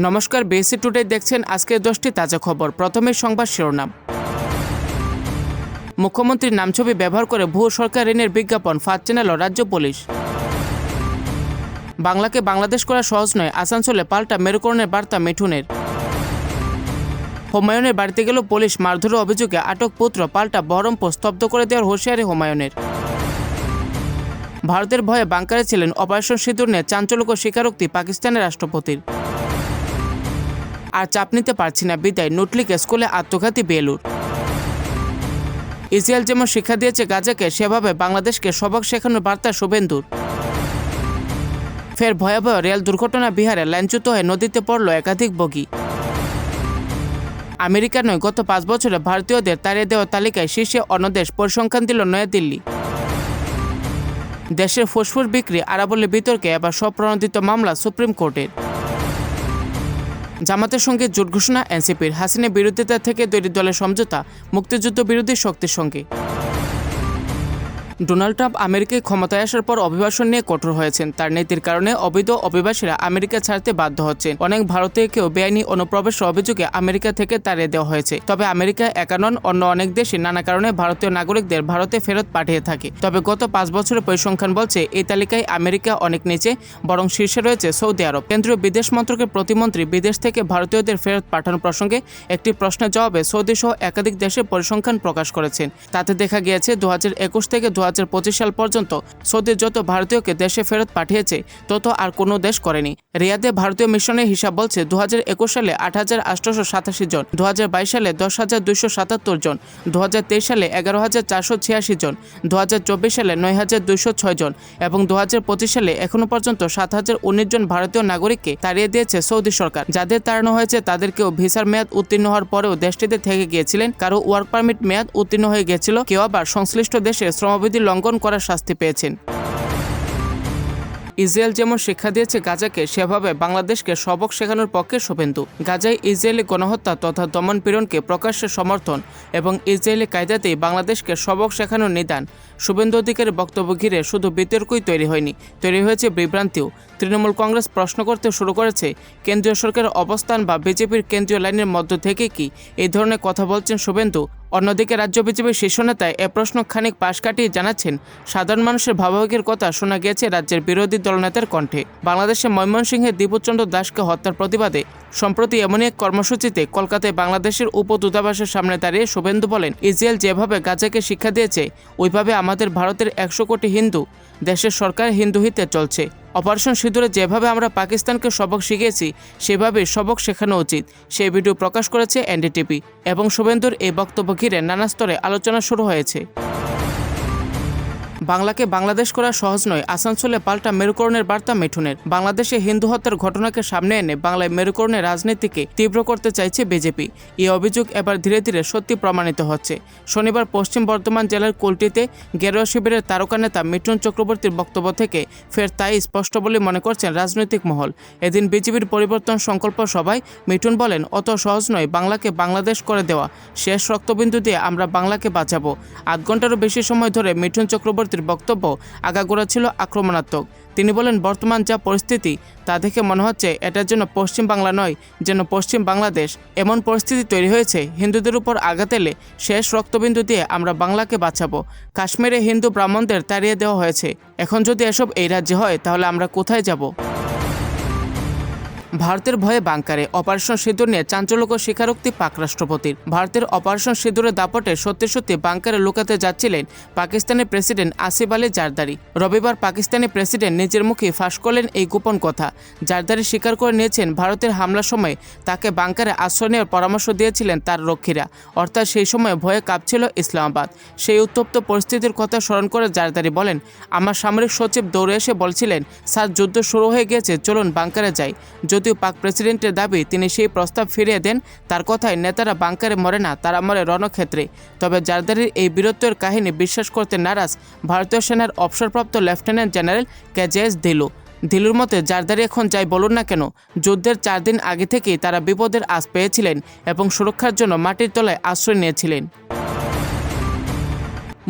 নমস্কার, BSc today দেখছেন আজকের 10টি তাজা খবর। প্রথমে সংবাদ শিরোনাম। মুখ্যমন্ত্রীর নামছবি ব্যবহার করে ভুয়ো সরকার ঋণের বিজ্ঞাপন ফাঁদ চেনাল রাজ্য পুলিশ। বাংলাকে বাংলাদেশ করা সহজ নয়, আসানসোলে পাল্টা মেরুকরণের বার্তা মিঠুনের। হুমায়ুনের বাড়িতে গেল পুলিশ, মারধরের অভিযোগে আটক পুত্র, পাল্টা বহরমপুর স্তব্ধ করে দেওয়ার হুঁশিয়ারি হুমায়ুনের। ভারতের ভয়ে বাংকারে ছিলেন, অপারেশন সিঁদুর নিয়ে চাঞ্চল্যকর স্বীকারোক্তি পাকিস্তানের রাষ্ট্রপতির। আর চাপ নিতে পারছি না, বিদায় নুটলিকে স্কুলে আত্মঘাতী বেলুর। ইসরায়েল যেমন শিক্ষা দিয়েছে গাজাকে, সেভাবে বাংলাদেশকে সবক শেখানোর বার্তা শুভেন্দুর। ফের ভয়াবহ রেল দুর্ঘটনা, বিহারে লাইনচ্যুত হয়ে নদীতে পড়ল একাধিক বগি। আমেরিকা নয়, গত 5 বছরে ভারতীয়দের তাড়িয়ে দেওয়া তালিকায় শীর্ষে অন্য দেশ, পরিসংখ্যান দিল নয়াদিল্লি। দেশের ফুসফুস বিক্রি আরাবল্লী বিতর্কে এবার স্বপ্রণোদিত মামলা সুপ্রিম কোর্টের। জামাতের সঙ্গে জোট ঘোষণা এনসিপির, হাসিনা বিরোধিতা থেকে তৈরি দলের সমঝোতা মুক্তিযুদ্ধ বিরোধী শক্তির সঙ্গে। ডোনাল্ড ট্রাম্প আমেরিকায় ক্ষমতায় আসার পর অভিবাসন নিয়ে কঠোর হয়েছেন। তার নীতির কারণে অবৈধ অভিবাসীরা আমেরিকা ছাড়তে বাধ্য হচ্ছেন। অনেক ভারতীয়কেও বেআইনি অনুপ্রবেশের অভিযোগে আমেরিকা থেকে তাড়িয়ে দেওয়া হয়েছে। তবে আমেরিকা একা নন, অন্য অনেক দেশই নানা কারণে ভারতীয় নাগরিকদের ভারতে ফেরত পাঠিয়ে থাকে। তবে গত 5 বছরের পরিসংখ্যান বলছে এই তালিকায় আমেরিকা অনেক নিচে, বরং শীর্ষে রয়েছে সৌদি আরব। কেন্দ্রীয় বিদেশ মন্ত্রকের প্রতিমন্ত্রী বিদেশ থেকে ভারতীয়দের ফেরত পাঠানো প্রসঙ্গে একটি প্রশ্নের জবাবে সৌদি সহ একাধিক দেশের পরিসংখ্যান প্রকাশ করেছেন। তাতে দেখা গিয়েছে 2021 থেকে 2025 সাল পর্যন্ত সৌদি যত ভারতীয়কে দেশে ফেরত পাঠিয়েছে তত আর কোনো দেশ করেনি। রিয়াদে ভারতীয় মিশনের হিসাব বলছে 2021 সালে 8,887 জন, 2022 সালে 10,277 জন, 2023 সালে 11,486 জন, 2024 সালে 9,206 জন এবং 2025 সালে এখনো পর্যন্ত 7,019 জন ভারতীয় নাগরিককে তাড়িয়ে দিয়েছে সৌদি সরকার। যাদের তাড়ানো হয়েছে তাদেরকেও ভিসার মেয়াদ উত্তীর্ণ হওয়ার পরেও দেশটিতে থেকে গিয়েছিলেন, কারো ওয়ার্ক পারমিট মেয়াদ উত্তীর্ণ হয়ে গিয়েছিল, কেউ আবার সংশ্লিষ্ট দেশে শ্রমবিধি লঙ্ঘন করার শাস্তি পেয়েছেন। ইসরায়েল যেমন শিক্ষা দিয়েছে গাজাকে, সেভাবে বাংলাদেশকে সবক শেখানোর পক্ষে শুভেন্দু। গাজায় ইসরায়েলি গণহত্যা তথা দমন-পীড়নকে প্রকাশ্যে সমর্থন এবং ইসরায়েলি কায়দাতেই বাংলাদেশকে সবক শেখানোর নিদান। শুভেন্দু অধিকারীর বক্তব্য ঘিরে শুধু বিতর্কই তৈরি হয়নি, তৈরি হয়েছে বিভ্রান্তিও। তৃণমূল কংগ্রেস প্রশ্ন করতে শুরু করেছে, কেন্দ্রীয় সরকারের অবস্থান বা বিজেপির কেন্দ্রীয় লাইনের মধ্য থেকে কি এই ধরনের কথা বলছেন শুভেন্দু? অন্যদিকে রাজ্য বিজেপির শীর্ষ নেতা এ প্রশ্ন খানিক পাশ কাটিয়ে জানাচ্ছেন, সাধারণ মানুষের ভাবাবেগের কথা শোনা গিয়েছে রাজ্যের বিরোধী দলনেতার কণ্ঠে। বাংলাদেশে ময়মনসিংহে দীপুচন্দ্র দাসকে হত্যার প্রতিবাদে সম্প্রতি এমনই এক কর্মসূচিতে কলকাতায় বাংলাদেশের উপদূতাবাসের সামনে দাঁড়িয়ে শুভেন্দু বলেন, ইসরায়েল যেভাবে গাজাকে শিক্ষা দিয়েছে ওইভাবে আমাদের ভারতের 100 কোটি হিন্দু দেশের সরকার হিন্দু হিতে চলছে। অপারেশন সিঁদুরে যেভাবে আমরা পাকিস্তানকে সবক শিখিয়েছি সেভাবে সবক শেখানো উচিত। সেই ভিডিও প্রকাশ করেছে এনডিটিভি এবং শুভেন্দুর এই বক্তব্য ঘিরে নানা স্তরে আলোচনা শুরু হয়েছে। বাংলাকে বাংলাদেশ করা সহজ নয়, আসানসোলে পাল্টা মেরুকরণের বার্তা মিঠুনের। বাংলাদেশে হিন্দু হত্যার ঘটনাকে সামনে এনে বাংলায় মেরুকরণের রাজনীতিকে তীব্র করতে চাইছে বিজেপি। এই অভিযোগ এবার ধীরে ধীরে সত্যি প্রমাণিত হচ্ছে। শনিবার পশ্চিম বর্ধমান জেলার কুলটিতে গেরুয়া শিবিরের তারকা নেতা মিঠুন চক্রবর্তীর বক্তব্য থেকে ফের তাই স্পষ্ট বলে মনে করছেন রাজনৈতিক মহল। এদিন বিজেপির পরিবর্তন সংকল্প সভায় মিঠুন বলেন, অত সহজ নয় বাংলাকে বাংলাদেশ করে দেওয়া, শেষ রক্তবিন্দু দিয়ে আমরা বাংলাকে বাঁচাবো। 8 ঘন্টারও বেশি সময় ধরে মিঠুন চক্রবর্তীর বক্তব্য আগাগোড়া ছিল আক্রমণাত্মক। তিনি বলেন, বর্তমান যা পরিস্থিতি তা দেখে মনে হচ্ছে এটা যেন পশ্চিম বাংলা নয়, যেন পশ্চিম বাংলাদেশ। এমন পরিস্থিতি তৈরি হয়েছে, হিন্দুদের উপর আঘাত এলে শেষ রক্তবিন্দু দিয়ে আমরা বাংলাকে বাঁচাবো। কাশ্মীরে হিন্দু ব্রাহ্মণদের তাড়িয়ে দেওয়া হয়েছে, এখন যদি এসব এই রাজ্যে হয় তাহলে আমরা কোথায় যাব? ভারতের ভয়ে বাংকারে, অপারেশন সিঁদুর নিয়ে চাঞ্চল্যকর স্বীকারোক্তি পাক রাষ্ট্রপতির। ভারতের অপারেশন সিঁদুরের দাপটে সত্যি সত্যি বাংকারে লুকাতে যাচ্ছিলেন পাকিস্তানের প্রেসিডেন্ট আসিফ আলী জারদারি। রবিবার পাকিস্তানি প্রেসিডেন্ট নিজের মুখে ফাঁস করলেন এই গোপন কথা। জারদারি স্বীকার করে নিয়েছেন ভারতের হামলার সময় তাকে বাংকারে আশ্রয় নেওয়ার পরামর্শ দিয়েছিলেন তার রক্ষীরা, অর্থাৎ সেই সময় ভয়ে কাঁপছিল ইসলামাবাদ। সেই উত্তপ্ত পরিস্থিতির কথা স্মরণ করে জারদারি বলেন, আমার সামরিক সচিব দৌড়ে এসে বলছিলেন, স্যার যুদ্ধ শুরু হয়ে গিয়েছে, চলুন বাংকারে যাই। যদিও পাক প্রেসিডেন্টের দাবি তিনি সেই প্রস্তাব ফিরিয়ে দেন। তার কথায় নেতারা বাংকারে মরে না, তারা মরে রণক্ষেত্রে। তবে জারদারির এই বীরত্বের কাহিনী বিশ্বাস করতে নারাজ ভারতীয় সেনার অবসরপ্রাপ্ত লেফটেন্যান্ট জেনারেল কেজেএস ধিলু। ধিলুর মতে, জারদারি এখন যাই বলুন না কেন, যুদ্ধের 4 দিন আগে থেকেই তারা বিপদের আঁচ পেয়েছিলেন এবং সুরক্ষার জন্য মাটির তলায় আশ্রয় নিয়েছিলেন।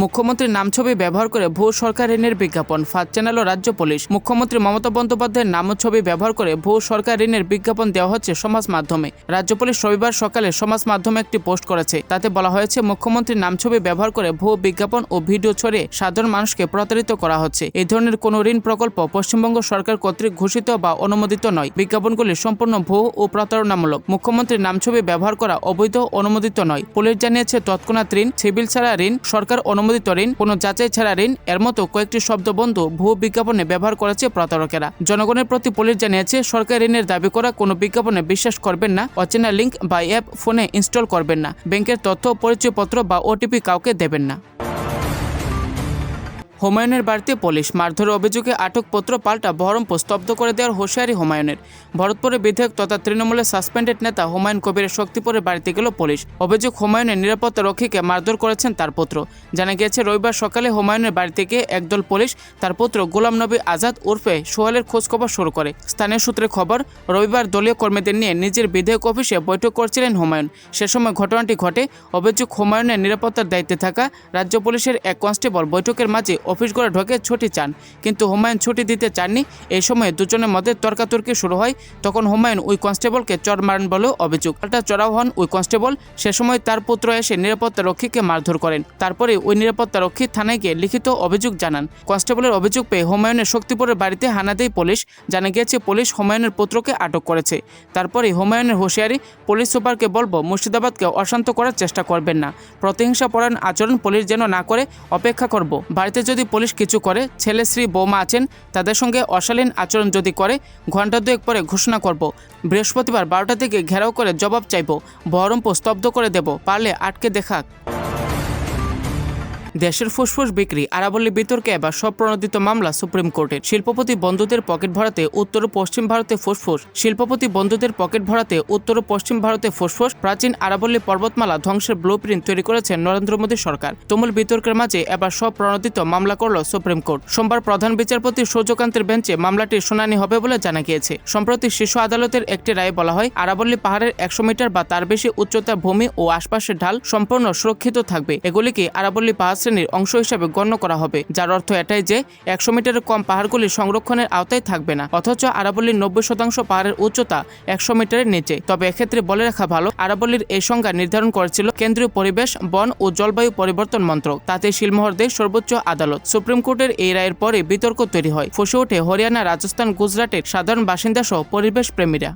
মুখ্যমন্ত্রীর নাম ছবি ব্যবহার করে ভুয়ো সরকার ঋণের বিজ্ঞাপন ফাঁদ জানালো রাজ্য পুলিশ। মুখ্যমন্ত্রী মমতা বন্দ্যোপাধ্যায়ের নাম ছবি ব্যবহার করে ভুয়ো সরকার ঋণের বিজ্ঞাপন দেওয়া হচ্ছে সমাজ মাধ্যমে। রাজ্য পুলিশ রবিবার সকালে সমাজ মাধ্যমে একটি পোস্ট করেছে। তাতে বলা হয়েছে, মুখ্যমন্ত্রীর নাম ছবি ব্যবহার করে ভুয়ো বিজ্ঞাপন ও ভিডিও ছড়িয়ে সাধারণ মানুষকে প্রতারিত করা হচ্ছে। এই ধরনের কোনো ঋণ প্রকল্প পশ্চিমবঙ্গ সরকার কর্তৃক ঘোষিত বা অনুমোদিত নয়। বিজ্ঞাপনগুলি সম্পূর্ণ ভুয়ো ও প্রতারণামূলক। মুখ্যমন্ত্রীর নাম ছবি ব্যবহার করা অবৈধ, অনুমোদিত নয়। পুলিশ জানিয়েছে, তৎক্ষণাৎ ঋণ, সিভিল ছাড়া ঋণ, সরকার অনুমোদিত ঋণ, কোনো যাচাই ছাড়া ঋণ এর মতো কয়েকটি শব্দবন্ধু ভুয়ো বিজ্ঞাপনে ব্যবহার করেছে প্রতারকেরা। জনগণের প্রতি পুলিশ জানিয়েছে, সরকার ঋণের দাবি করা কোনো বিজ্ঞাপনে বিশ্বাস করবেন না। অচেনা লিঙ্ক বা অ্যাপ ফোনে ইনস্টল করবেন না। ব্যাংকের তথ্য, পরিচয়পত্র বা ওটিপি কাউকে দেবেন না। হুমায়ুনের বাড়িতে পুলিশ মারধরের অভিযোগে আটকপত্র পাল্টা বহরমপুর স্তব্ধ করে দেওয়ার হুঁশিয়ারি হুমায়ুনের। ভরতপুরে বিধায়ক তথা তৃণমূলের সাসপেন্ডেড নেতা হুমায়ুন কবিরের শক্তিপুরের বাড়িতে গেল পুলিশ। অভিযোগ, হুমায়ুনের নিরাপত্তা রক্ষীকে মারধর করেছেন তার পুত্র। জানা গিয়েছে, রবিবার সকালে হুমায়ুনের বাড়ি থেকে একদল পুলিশ তার পুত্র গোলাম নবী আজাদ উর্ফে সোহেলের খোঁজখবর শুরু করে। স্থানীয় সূত্রে খবর, রবিবার দলীয় কর্মীদের নিয়ে নিজের বিধায়ক অফিসে বৈঠক করছিলেন হুমায়ুন। সে সময় ঘটনাটি ঘটে। অভিযোগ, হুমায়ুনের নিরাপত্তার দায়িত্বে থাকা রাজ্য পুলিশের এক কনস্টেবল বৈঠকের মাঝে অফিস ঘরে ঢোকে ছুটি চান, কিন্তু হুমায়ুন ছুটি দিতে চাননি। এই সময় দুজনের মধ্যে তর্কাতর্কি শুরু হয়। তখন হুমায়ুন ওই কনস্টেবলকে চড় মারেন বলেও অভিযোগ। পাল্টা চড়াও হন ওই কনস্টেবল। সে সময় তার পুত্র এসে নিরাপত্তা রক্ষীকে মারধর করেন। তারপরে ওই নিরাপত্তা রক্ষী থানায় গিয়ে লিখিত অভিযোগ জানান। কনস্টেবলের অভিযোগ পেয়ে হুমায়ুনের শক্তিপুরের বাড়িতে হানা দেয় পুলিশ। জানা গিয়েছে, পুলিশ হুমায়ুনের পুত্রকে আটক করেছে। তারপরে হুমায়ুনের হুঁশিয়ারি, পুলিশ সুপারকে বলবো মুর্শিদাবাদকে অশান্ত করার চেষ্টা করবেন না। প্রতিহিংসা পরায়ণ আচরণ পুলিশ যেন না করে অপেক্ষা করব। বাড়িতে যদি পুলিশ কিছু করে, ছেলে, স্ত্রী, বৌমা আছেন, তাদের সঙ্গে অশালীন আচরণ যদি করে, ঘণ্টা দুয়েক পরে ঘোষণা করব। বৃহস্পতিবার 12টা থেকে ঘেরাও করে জবাব চাইব। বহরমপুর স্তব্ধ করে দেব, পারলে আটকে দেখাক। দেশের ফুসফুস বিক্রি, আরাবল্লী বিতর্কে এবার সব প্রণোদিত মামলা সুপ্রিম কোর্টের। শিল্পপতি বন্ধুদের পকেট ভরাতে উত্তর ও পশ্চিম ভারতে ফুসফুস। শিল্পপতি বন্ধুদের পকেট ভরাতে উত্তর ও পশ্চিম ভারতে ফুসফুস। প্রাচীন আরাবল্লী পর্বতমালা ধ্বংসের ব্লুপ্রিন্ট তৈরি করেছেন নরেন্দ্র মোদী সরকার। তুমুল বিতর্কের মাঝে এবার সব প্রণোদিত মামলা করল সুপ্রিম কোর্ট। সোমবার প্রধান বিচারপতি সূর্যকান্তের বেঞ্চে মামলাটির শুনানি হবে বলে জানা গিয়েছে। সম্প্রতি শীর্ষ আদালতের একটি রায়ে বলা হয়, আরাবল্লী পাহাড়ের 100 মিটার বা তার বেশি উচ্চতার ভূমি ও আশপাশের ঢাল সম্পূর্ণ সুরক্ষিত থাকবে। এগুলিকে আরাবল্লী পাহাড় শ্রেণীর অংশ হিসাবে গণ্য করা হবে, যার অর্থ এটাই যে 100 মিটারের কম পাহাড়গুলি সংরক্ষণের আওতায় থাকবে না। অথচ আরাবল্লীর 90% পাহাড়ের উচ্চতা 100 মিটারের নিচে। তবে এক্ষেত্রে বলে রাখা ভালো, আরাবল্লীর এই সংজ্ঞা নির্ধারণ করেছিল কেন্দ্রীয় পরিবেশ, বন ও জলবায়ু পরিবর্তন মন্ত্রক। তাতে শিলমোহর দেয় সর্বোচ্চ আদালত। সুপ্রিম কোর্টের এই রায়ের পরে বিতর্ক তৈরি হয়। ফুঁসে ওঠে হরিয়ানা, রাজস্থান, গুজরাটের সাধারণ বাসিন্দা সহ পরিবেশ প্রেমীরা।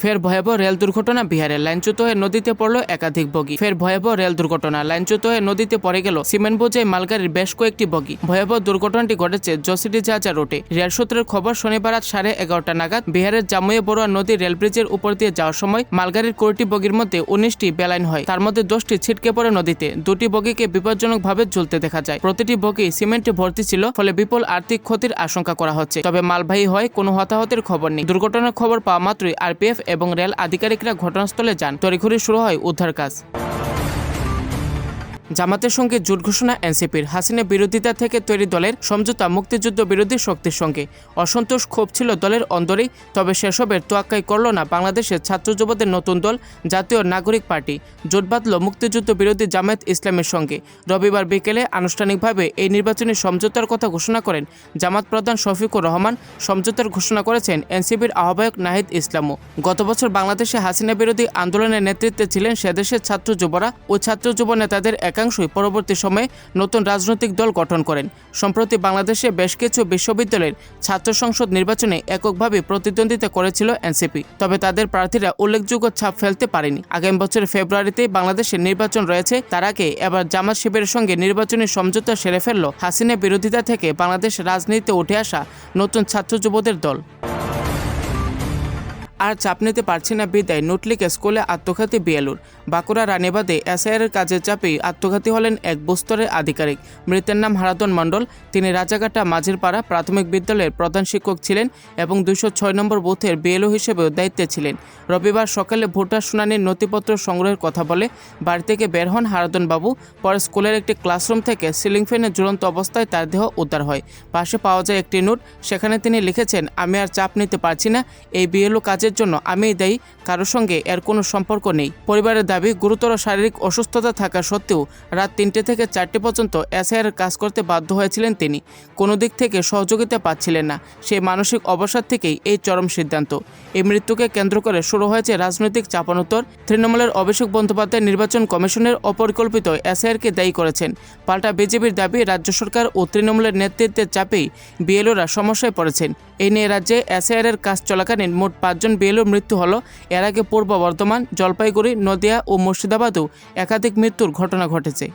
ফের ভয়াবহ রেল দুর্ঘটনা বিহারে। লাইনচ্যুত হয়ে নদীতে পড়ল একাধিক বগি। ফের ভয়াবহ রেল দুর্ঘটনা। লাইনচ্যুত হয়ে নদীতে পড়ে গেল সিমেন্ট বোঝাই মালগাড়ির বেশ কয়েকটি বগি। ভয়াবহ দুর্ঘটনাটি ঘটেছে জসিডি জাহাজা রোডে। রেল সূত্রের খবর, শনিবার রাত 11:30 নাগাদ বিহারের জামুয়ে বড়ুয়া নদীর রেল ব্রিজের উপর দিয়ে যাওয়ার সময় মালগাড়ির 20টি বগির মধ্যে 19টি বেলাইন হয়। তার মধ্যে 10টি ছিটকে পড়ে নদীতে। 2টি বগিকে বিপজ্জনকভাবে ঝুলতে দেখা যায়। প্রতিটি বগি সিমেন্টে ভর্তি ছিল, ফলে বিপুল আর্থিক ক্ষতির আশঙ্কা করা হচ্ছে। তবে মালবাহী হয় কোনো হতাহতের খবর নেই। দুর্ঘটনার খবর পাওয়া মাত্রই আরপিএফ এবং রেল আধিকারিকরা ঘটনাস্থলে যান। তড়িঘড়ি শুরু হয় উদ্ধার কাজ। জামাতের সঙ্গে জোট ঘোষণা এনসিপির। হাসিনা বিরোধিতা থেকে তৈরি দলের সমঝোতা মুক্তিযুদ্ধ বিরোধী শক্তির সঙ্গে। অসন্তোষ, ক্ষোভ ছিল দলের অন্দরেই। তবে সেসবের তোয়াক্কাই করল না বাংলাদেশের ছাত্র যুবদের নতুন দল জাতীয় নাগরিক পার্টি। জোট বাঁধল মুক্তিযুদ্ধ বিরোধী জামায়াত ইসলামের সঙ্গে। রবিবার বিকেলে আনুষ্ঠানিকভাবে এই নির্বাচনী সমঝোতার কথা ঘোষণা করেন জামাত প্রধান শফিকুর রহমান। সমঝোতার ঘোষণা করেছেন এনসিপির আহ্বায়ক নাহিদ ইসলামও। গত বছর বাংলাদেশে হাসিনা বিরোধী আন্দোলনের নেতৃত্বে ছিলেন সেদেশের ছাত্র যুবরা ও ছাত্র যুব নেতাদের একাংশই পরবর্তী সময়ে নতুন রাজনৈতিক দল গঠন করেন। সম্প্রতি বাংলাদেশে বেশ কিছু বিশ্ববিদ্যালয়ের ছাত্র সংসদ নির্বাচনে এককভাবে প্রতিদ্বন্দ্বিতা করেছিল এনসিপি। তবে তাদের প্রার্থীরা উল্লেখযোগ্য ছাপ ফেলতে পারেনি। আগামী বছরের ফেব্রুয়ারিতে বাংলাদেশের নির্বাচন রয়েছে। তার আগে এবার জামাত শিবিরের সঙ্গে নির্বাচনী সমঝোতা সেরে ফেলল হাসিনা বিরোধিতা থেকে বাংলাদেশ রাজনীতিতে উঠে আসা নতুন ছাত্র যুবদের দল। আর চাপ নিতে পারছি না বিদায় নুটলিকে স্কুলে আত্মঘাতী বিএলওর। বাঁকুড়া রানীবাদে এসআইআরের কাজের চাপেই আত্মঘাতী হলেন এক বুস্তরের আধিকারিক। মৃতের নাম হারাধন মণ্ডল। তিনি রাজাঘাটা মাঝিরপাড়া প্রাথমিক বিদ্যালয়ের প্রধান শিক্ষক ছিলেন এবং 206 নম্বর বুথের বিএলও হিসেবেও দায়িত্বে ছিলেন। রবিবার সকালে ভোটার শুনানির নথিপত্র সংগ্রহের কথা বলে বাড়ি থেকে বের হন হারাধন বাবু। পরে স্কুলের একটি ক্লাসরুম থেকে সিলিং ফ্যানে ঝুলন্ত অবস্থায় তার দেহ উদ্ধার হয়। পাশে পাওয়া যায় একটি নোট। সেখানে তিনি লিখেছেন, আমি আর চাপ নিতে পারছি না। এই বিএলও কাজের মৃত্যুর জন্য আমিই দায়ী, কারোর সঙ্গে এর কোনো সম্পর্ক নেই। পরিবারের দাবি, গুরুতর শারীরিক অসুস্থতা থাকা সত্ত্বেও রাত ৩টে থেকে ৪টে পর্যন্ত এসআইআর কাজ করতে বাধ্য হয়েছিলেন তিনি। কোনো দিক থেকে সহযোগিতা পাচ্ছিলেন না। সেই মানসিক অবসাদ থেকেই এই চরম সিদ্ধান্ত। এই মৃত্যুকে কেন্দ্র করে শুরু হয়েছে রাজনৈতিক চাপানোত্তর। তৃণমূলের অভিষেক বন্দ্যোপাধ্যায় নির্বাচন কমিশনের অপরিকল্পিত এসআইআরকে দায়ী করেছেন। পাল্টা বিজেপির দাবি, রাজ্য সরকার ও তৃণমূলের নেতৃত্বের চাপেই বিএলওরা সমস্যায় পড়েছেন। এই নিয়ে রাজ্যে এসআইআরের কাজ চলাকালীন মোট ৫ জন বিএলওর মৃত্যু হলো। এর আগে পূর্ব বর্ধমান, জলপাইগুড়ি, নদিয়া ও মুর্শিদাবাদেও একাধিক মৃত্যুর ঘটনা ঘটেছে।